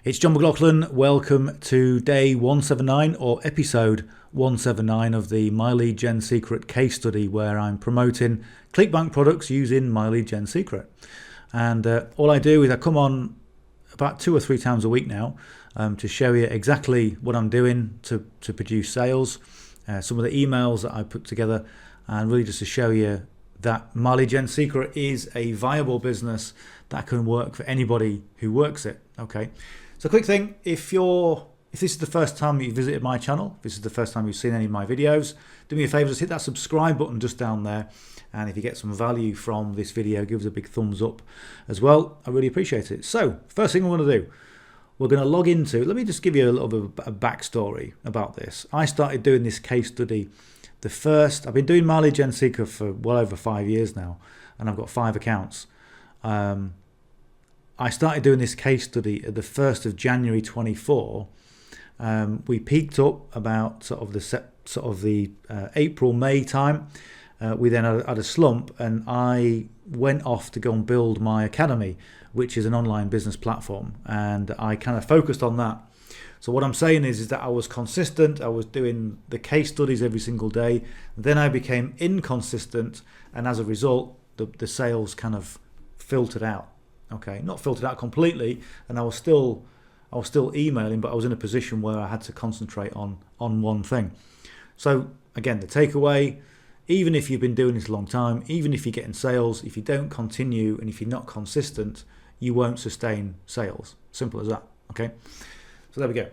It's John McLauchlan. Welcome to day 179 or episode 179 of the My Lead Gen Secret case study, where I'm promoting Clickbank products using My Lead Gen Secret. And all I do is I come on about 2 or 3 times a week now to show you exactly what I'm doing to produce sales, some of the emails that I put together, and really just to show you that My Lead Gen Secret is a viable business that can work for anybody who works it. Okay. So quick thing, if this is the first time you visited my channel, if this is the first time you've seen any of my videos, do me a favor, just hit that subscribe button just down there. And if you get some value from this video, give us a big thumbs up as well. I really appreciate it. So first thing we're going to do, we're going to log into, let me just give you a little bit of a backstory about this. I started doing this case study, I've been doing My Lead Gen Secret for well over 5 years now, and I've got 5 accounts. I started doing this case study at the 1st of January 24. We peaked up about sort of the April, May time. We then had a slump, and I went off to go and build my academy, which is an online business platform, and I kind of focused on that. So what I'm saying is that I was consistent. I was doing the case studies every single day. Then I became inconsistent, and as a result, the sales kind of filtered out. Okay, not filtered out completely, and I was still emailing, but I was in a position where I had to concentrate on one thing. So again, the takeaway, even if you've been doing this a long time, even if you're getting sales, if you don't continue and if you're not consistent, you won't sustain sales. Simple as that. Okay, so there we go.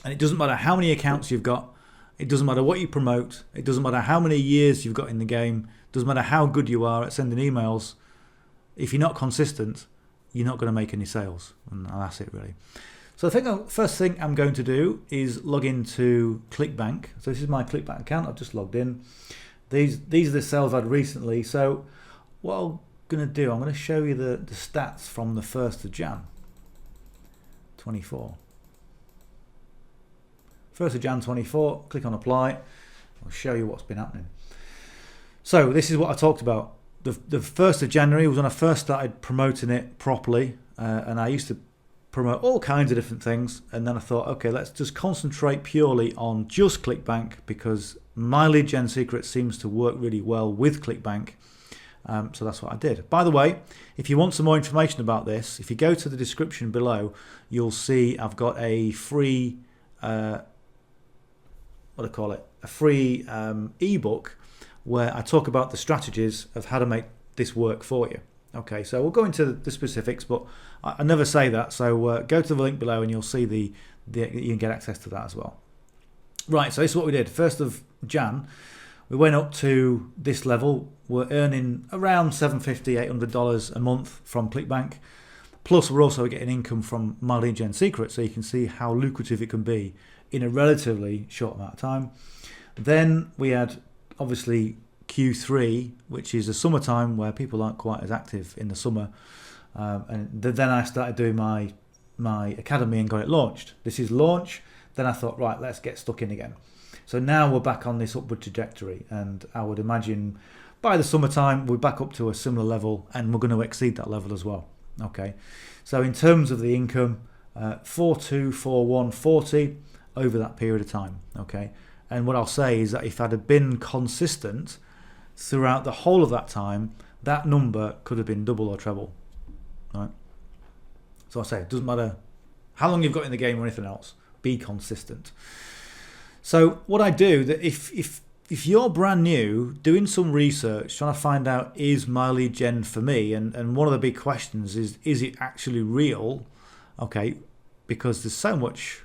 And it doesn't matter how many accounts you've got, it doesn't matter what you promote, it doesn't matter how many years you've got in the game, it doesn't matter how good you are at sending emails. If you're not consistent, you're not going to make any sales, and that's it really. So I think the first thing I'm going to do is log into Clickbank. So this is my Clickbank account. I've just logged in. These are the sales I've had recently. So what I'm going to do, I'm going to show you the stats from the 1st of Jan 24. 1st of Jan 24. Click on apply. I'll show you what's been happening. So this is what I talked about. The 1st of January was when I first started promoting it properly, and I used to promote all kinds of different things, and then I thought, okay, let's just concentrate purely on just Clickbank, because My Lead Gen Secret seems to work really well with Clickbank. So that's what I did. By the way, if you want some more information about this, if you go to the description below, you'll see I've got a free a free ebook where I talk about the strategies of how to make this work for you. Okay, so we'll go into the specifics, but I never say that. So go to the link below and you'll see you can get access to that as well. Right, so this is what we did. 1st of Jan, we went up to this level. We're earning around $750, $800 a month from Clickbank. Plus, we're also getting income from My Lead Gen Secret, so you can see how lucrative it can be in a relatively short amount of time. Then we had obviously Q3, which is the summertime where people aren't quite as active in the summer, and then I started doing my academy and got it launched. This is launch. Then I thought, right, let's get stuck in again. So now we're back on this upward trajectory, and I would imagine by the summertime we're back up to a similar level, and we're going to exceed that level as well. Okay, so in terms of the income, 424140 over that period of time. Okay. And what I'll say is that if I'd have been consistent throughout the whole of that time, that number could have been double or treble. Right? So I say it doesn't matter how long you've got in the game or anything else, be consistent. So what I do, that if you're brand new, doing some research, trying to find out, is My Lead Gen for me? And one of the big questions is it actually real? Okay, because there's so much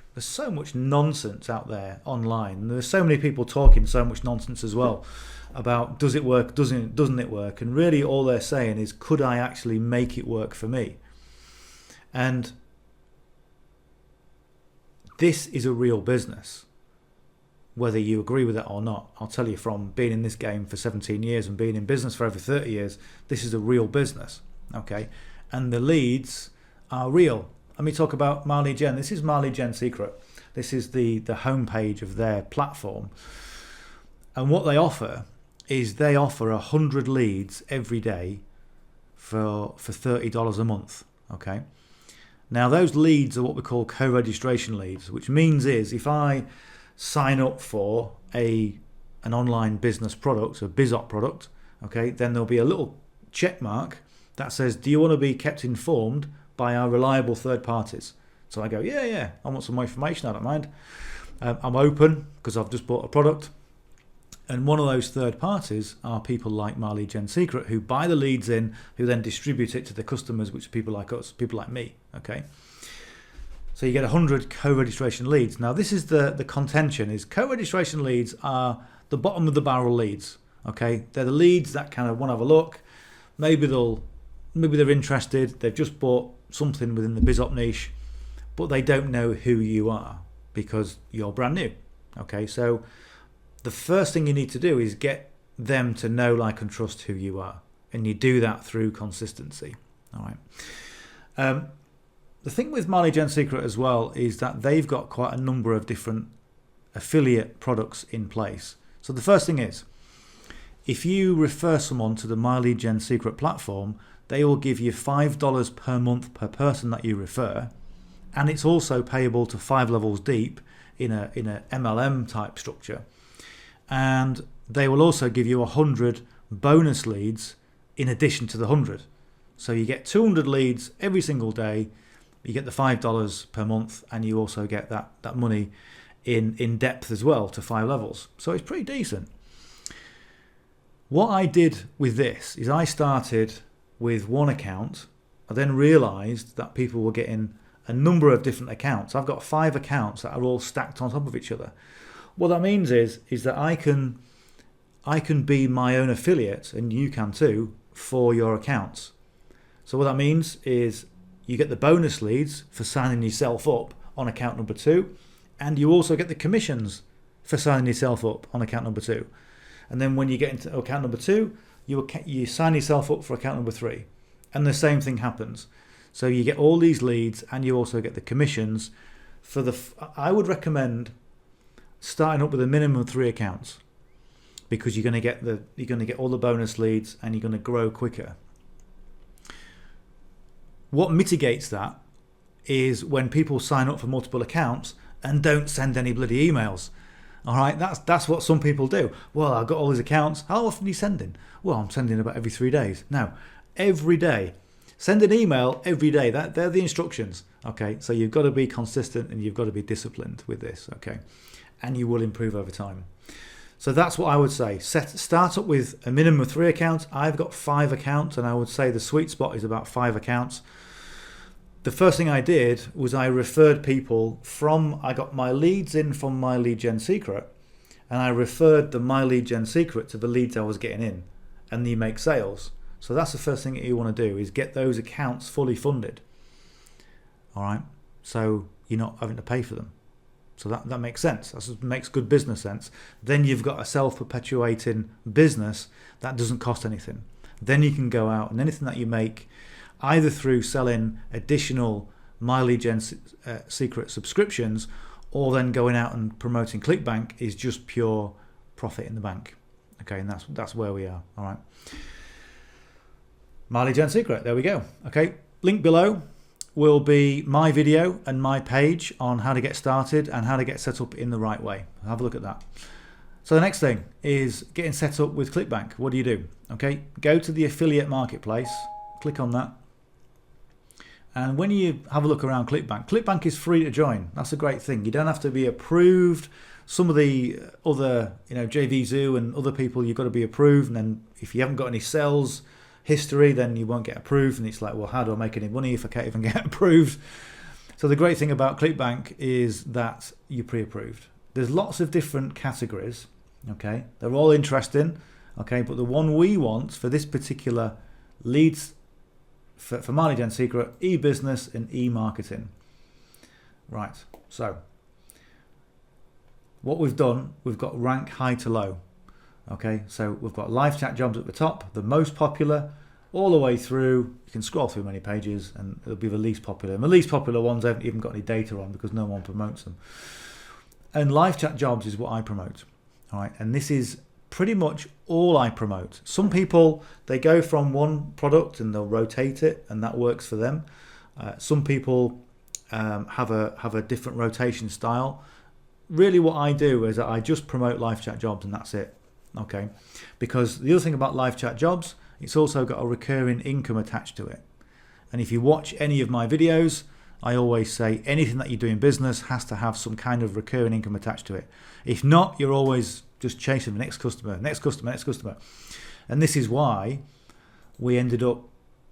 nonsense out there online, and there's so many people talking so much nonsense as well about does it work, doesn't it work, and really all they're saying is, could I actually make it work for me? And this is a real business, whether you agree with it or not. I'll tell you, from being in this game for 17 years and being in business for over 30 years, this is a real business. Okay, and the leads are real. Let me talk about My Lead Gen. This is My Lead Gen Secret. This is the homepage of their platform. And what they offer is they offer 100 leads every day for $30 a month. Okay. Now those leads are what we call co-registration leads, which means is if I sign up for an online business product, a BizOp product, okay, then there'll be a little check mark that says, do you want to be kept informed by our reliable third parties? So I go, yeah, I want some more information, I don't mind. I'm open because I've just bought a product. And one of those third parties are people like My Lead Gen Secret, who buy the leads in, who then distribute it to the customers, which are people like us, people like me, okay? So you get 100 co-registration leads. Now this is the contention, is co-registration leads are the bottom of the barrel leads, okay? They're the leads that kind of want to have a look. Maybe they're interested, they've just bought something within the BizOp niche, but they don't know who you are because you're brand new, okay? So the first thing you need to do is get them to know, like, and trust who you are. And you do that through consistency. All right. The thing with My Lead Gen Secret as well is that they've got quite a number of different affiliate products in place. So the first thing is, if you refer someone to the My Lead Gen Secret platform, they will give you $5 per month per person that you refer. And it's also payable to 5 levels deep in a MLM type structure. And they will also give you 100 bonus leads in addition to the 100. So you get 200 leads every single day, you get the $5 per month, and you also get that money in depth as well to 5 levels. So it's pretty decent. What I did with this is I started with one account. I then realized that people were getting a number of different accounts. I've got 5 accounts that are all stacked on top of each other. What that means is that I can be my own affiliate, and you can too, for your accounts. So what that means is you get the bonus leads for signing yourself up on account number 2, and you also get the commissions for signing yourself up on account number 2. And then when you get into account number 2, you sign yourself up for account number 3, and the same thing happens. So you get all these leads, and you also get the commissions for I would recommend starting up with a minimum of 3 accounts, because you're going to get all the bonus leads and you're going to grow quicker. What mitigates that is when people sign up for multiple accounts and don't send any bloody emails. All right, that's what some people do. Well, I've got all these accounts. How often are you sending? Well, I'm sending about every 3 days. Now, every day. Send an email every day. They're the instructions. Okay, so you've got to be consistent and you've got to be disciplined with this. Okay, and you will improve over time. So that's what I would say. Start up with a minimum of 3 accounts. I've got 5 accounts, and I would say the sweet spot is about 5 accounts. The first thing I did was I referred people I got my leads in from My Lead Gen Secret, and I referred the My Lead Gen Secret to the leads I was getting in, and you make sales. So that's the first thing that you want to do, is get those accounts fully funded. All right, so you're not having to pay for them. So that makes sense. That makes good business sense. Then you've got a self-perpetuating business that doesn't cost anything. Then you can go out, and anything that you make, either through selling additional My Lead Gen Secret subscriptions, or then going out and promoting Clickbank, is just pure profit in the bank. Okay, and that's where we are. All right. My Lead Gen Secret, there we go. Okay, link below will be my video and my page on how to get started and how to get set up in the right way. Have a look at that. So the next thing is getting set up with Clickbank. What do you do? Okay, go to the affiliate marketplace, click on that. And when you have a look around Clickbank is free to join. That's a great thing. You don't have to be approved. Some of the other, JV Zoo and other people, you've got to be approved. And then if you haven't got any sales history, then you won't get approved. And it's like, well, how do I make any money if I can't even get approved? So the great thing about Clickbank is that you're pre-approved. There's lots of different categories. Okay, they're all interesting. Okay, but the one we want for this particular leads for My Lead Gen Secret, e-business and e-marketing. Right, so what we've done, we've got rank high to low. Okay, so we've got live chat jobs at the top, the most popular, all the way through. You can scroll through many pages and it'll be the least popular. And the least popular ones I haven't even got any data on because no one promotes them. And live chat jobs is what I promote. All right, and this is pretty much all I promote. Some people, they go from one product and they'll rotate it and that works for them. Some people have a different rotation style. Really what I do is that I just promote live chat jobs and that's it. Okay, because the other thing about live chat jobs, it's also got a recurring income attached to it. And if you watch any of my videos, I always say anything that you do in business has to have some kind of recurring income attached to it. If not, you're always just chasing the next customer, next customer, next customer. And this is why we ended up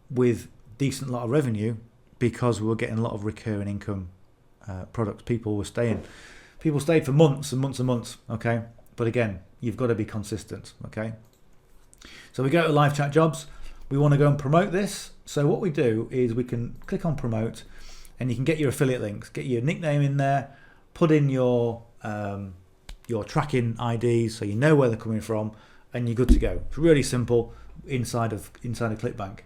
with decent lot of revenue, because we were getting a lot of recurring income products. People stayed for months and months and months. Okay, but again, you've got to be consistent. Okay, so we go to live chat jobs. We want to go and promote this. So what we do is we can click on promote, and you can get your affiliate links, get your nickname in there, put in your tracking IDs so you know where they're coming from, and you're good to go. It's really simple inside of Clickbank.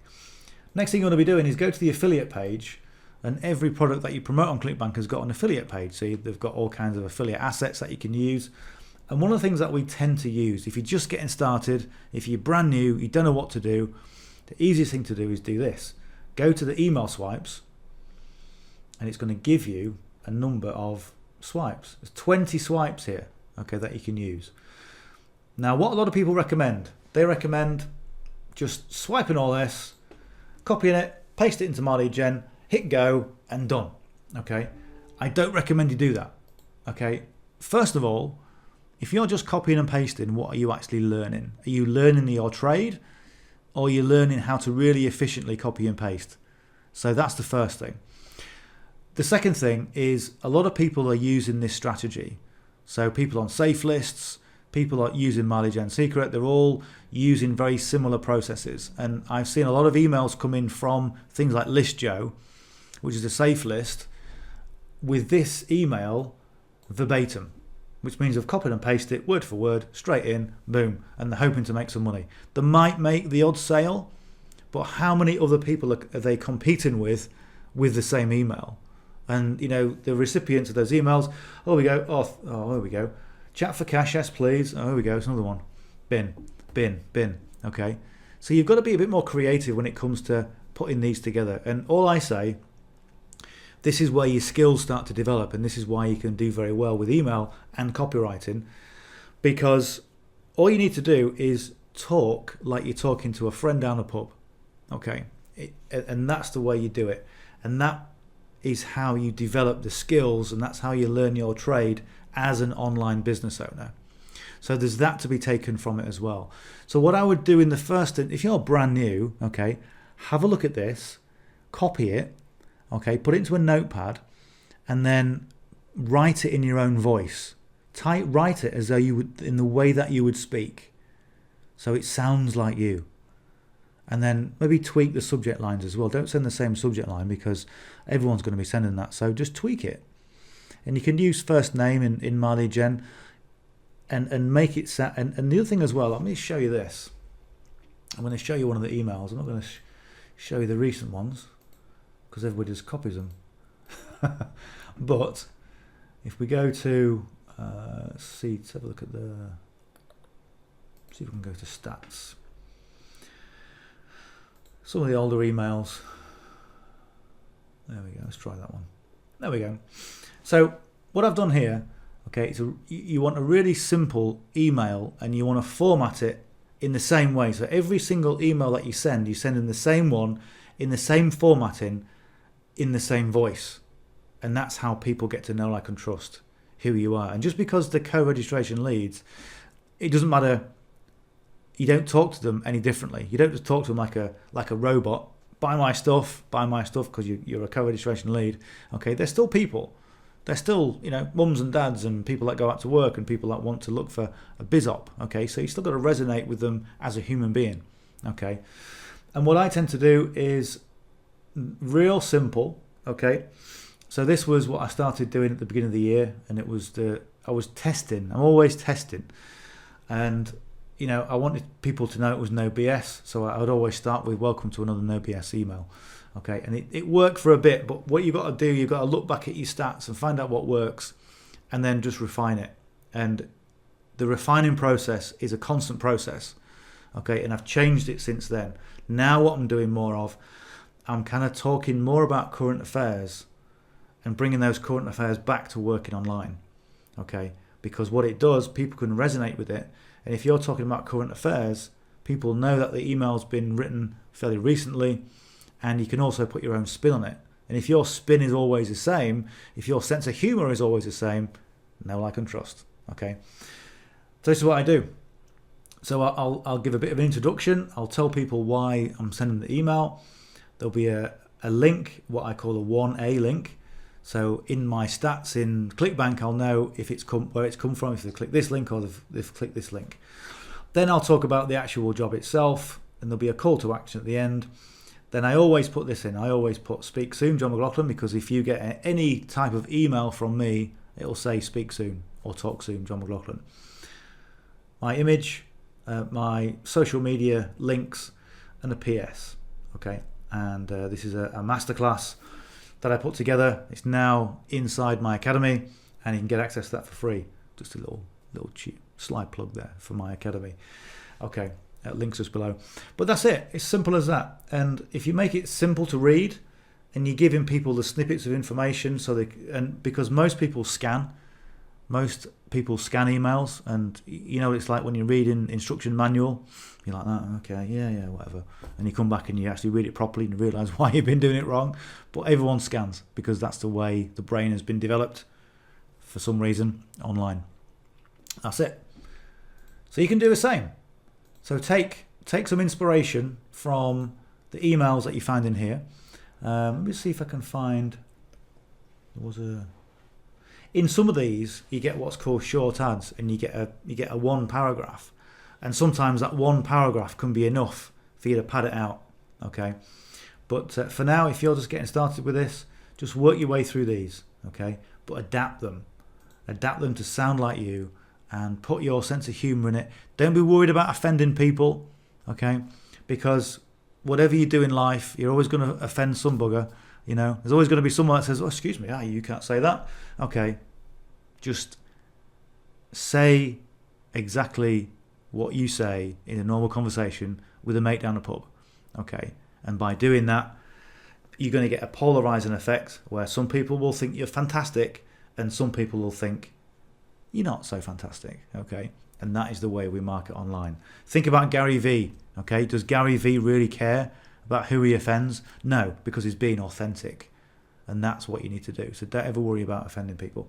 Next thing you want to be doing is go to the affiliate page, and every product that you promote on Clickbank has got an affiliate page. So they've got all kinds of affiliate assets that you can use. And one of the things that we tend to use, if you're just getting started, if you're brand new, you don't know what to do, the easiest thing to do is do this. Go to the email swipes, and it's going to give you a number of swipes. There's 20 swipes here, okay, that you can use. Now, what a lot of people recommend, they recommend just swiping all this, copying it, paste it into my lead gen, hit go, and done. Okay, I don't recommend you do that. Okay, first of all, if you're just copying and pasting, what are you actually learning? Are you learning your trade, or are you learning how to really efficiently copy and paste? So that's the first thing. The second thing is a lot of people are using this strategy. So people on safe lists, people are using Mileage and Secret, they're all using very similar processes. And I've seen a lot of emails come in from things like ListJoe, which is a safe list, with this email verbatim, which means I've copied and pasted it word for word, straight in, boom, and they're hoping to make some money. They might make the odd sale, but how many other people are they competing with the same email? And you know, the recipients of those emails, oh, here we go. Chat for cash, yes please. Oh, here we go, it's another one. Bin. Okay, so you've got to be a bit more creative when it comes to putting these together. And all I say, this is where your skills start to develop, and this is why you can do very well with email and copywriting, because all you need to do is talk like you're talking to a friend down a pub. Okay, and that's the way you do it, and that is how you develop the skills, and that's how you learn your trade as an online business owner. So there's that to be taken from it as well. So what I would do in the first, if you're brand new, okay, have a look at this, copy it, okay, put it into a notepad, and then write it in your own voice. Write it as though you would, in the way that you would speak, so it sounds like you. And then maybe tweak the subject lines as well. Don't send the same subject line, because everyone's going to be sending that. So just tweak it. And you can use first name in Marley Gen and make it sound. And the other thing as well, let me show you this. I'm going to show you one of the emails. I'm not going to show you the recent ones, because everybody just copies them. But if we go to, let's have a look at see if we can go to stats. Some of the older emails. There we go. Let's try that one. There we go. So what I've done here, okay, is you want a really simple email, and you want to format it in the same way. So every single email that you send in the same one, in the same formatting, in the same voice. And that's how people get to know, like, and trust who you are. And just because they're co-registration leads, it doesn't matter. You don't talk to them any differently. You don't just talk to them like a robot. Buy my stuff, because you're a co-registration lead. Okay, they're still people. They're still, mums and dads and people that go out to work and people that want to look for a biz op. Okay, so you still got to resonate with them as a human being. Okay, and what I tend to do is real simple. Okay, so this was what I started doing at the beginning of the year, and it was I was testing. I'm always testing, and I wanted people to know it was no BS, so I would always start with welcome to another no BS email. Okay, and it worked for a bit, but what you've got to do, you've got to look back at your stats and find out what works, and then just refine it. And the refining process is a constant process. Okay, and I've changed it since then. Now what I'm doing more of, I'm kind of talking more about current affairs and bringing those current affairs back to working online, okay? Because what it does, people can resonate with it. And if you're talking about current affairs, people know that the email's been written fairly recently, and you can also put your own spin on it. And if your spin is always the same, if your sense of humor is always the same, know, like, and trust, okay? So this is what I do. So I'll give a bit of an introduction. I'll tell people why I'm sending the email. There'll be a link, what I call a 1A link. So in my stats in Clickbank, I'll know if it's where it's come from, if they click this link or they've clicked this link. Then I'll talk about the actual job itself, and there'll be a call to action at the end. Then I always put this in. I always put Speak Soon, John McLauchlan, because if you get any type of email from me, it'll say Speak Soon or Talk Soon, John McLauchlan. My image, my social media links, and a PS, okay? And this is a masterclass that I put together. It's now inside my academy, and you can get access to that for free. Just a little cheap slide plug there for my academy. Okay, links just below. But that's it. It's simple as that. And if you make it simple to read, and you're giving people the snippets of information, because most people scan emails, and you know what it's like when you read an instruction manual. You're like, oh, okay, yeah, whatever. And you come back and you actually read it properly and you realise why you've been doing it wrong. But everyone scans because that's the way the brain has been developed for some reason online. That's it. So you can do the same. So take some inspiration from the emails that you find in here. Let me see if I can find. In some of these, you get what's called short ads, and you get a one paragraph, and sometimes that one paragraph can be enough for you to pad it out. Okay, but for now, if you're just getting started with this, just work your way through these. Okay, but adapt them to sound like you, and put your sense of humour in it. Don't be worried about offending people. Okay, because whatever you do in life, you're always going to offend some bugger. You know, there's always going to be someone that says, "Oh, excuse me, you can't say that." Okay, just say exactly what you say in a normal conversation with a mate down the pub. Okay, and by doing that, you're going to get a polarizing effect where some people will think you're fantastic, and some people will think you're not so fantastic. Okay, and that is the way we market online. Think about Gary Vee. Okay, does Gary Vee really care about who he offends? No, because he's being authentic, and that's what you need to do. So don't ever worry about offending people.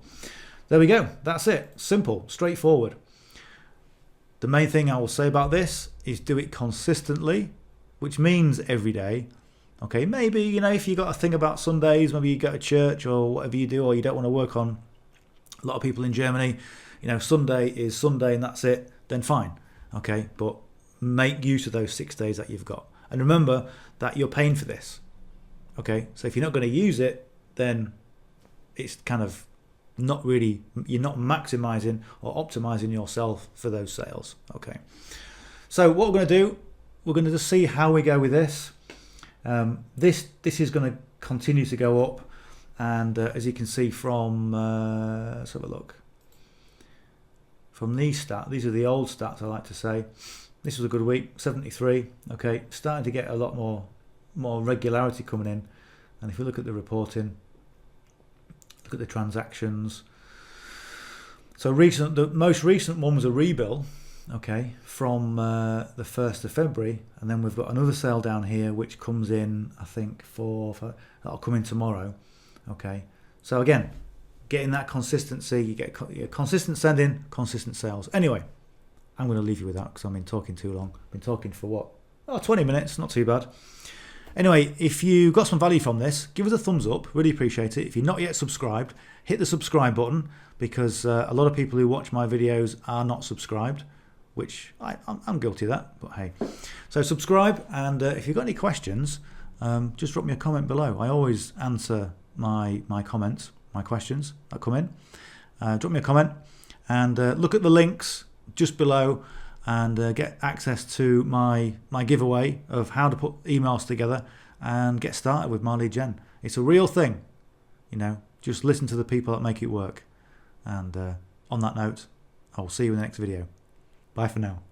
There we go. That's it. Simple, straightforward. The main thing I will say about this is do it consistently, which means every day. Okay, maybe, you know, if you got a thing about Sundays, maybe you go to church or whatever you do, or you don't want to work on. A lot of people in Germany, you know, Sunday is Sunday and that's it, then fine. Okay, but make use of those 6 days that you've got. And remember that you're paying for this. Okay, so if you're not going to use it, then it's kind of not really, you're not maximizing or optimizing yourself for those sales. Okay, so what we're going to do, we're going to just see how we go with this. This is going to continue to go up, and as you can see from, let's have a look. From these stats, these are the old stats I like to say. This was a good week, 73. Okay, starting to get a lot more regularity coming in. And if you look at the reporting, look at the transactions. So the most recent one was a rebill, okay, from the 1st of February, and then we've got another sale down here which comes in, I think, that'll come in tomorrow. Okay, so again, getting that consistency, you get consistent sending, consistent sales. Anyway, I'm going to leave you with that because I've been talking too long. I've been talking for what? 20 minutes, not too bad. Anyway, if you got some value from this, give us a thumbs up, really appreciate it. If you're not yet subscribed, hit the subscribe button, because a lot of people who watch my videos are not subscribed, which I'm guilty of that, but hey. So subscribe, and if you've got any questions, just drop me a comment below. I always answer my comments, my questions that come in. Drop me a comment, and look at the links just below, and get access to my giveaway of how to put emails together and get started with my lead gen. It's a real thing, you know. Just listen to the people that make it work. And on that note, I will see you in the next video. Bye for now.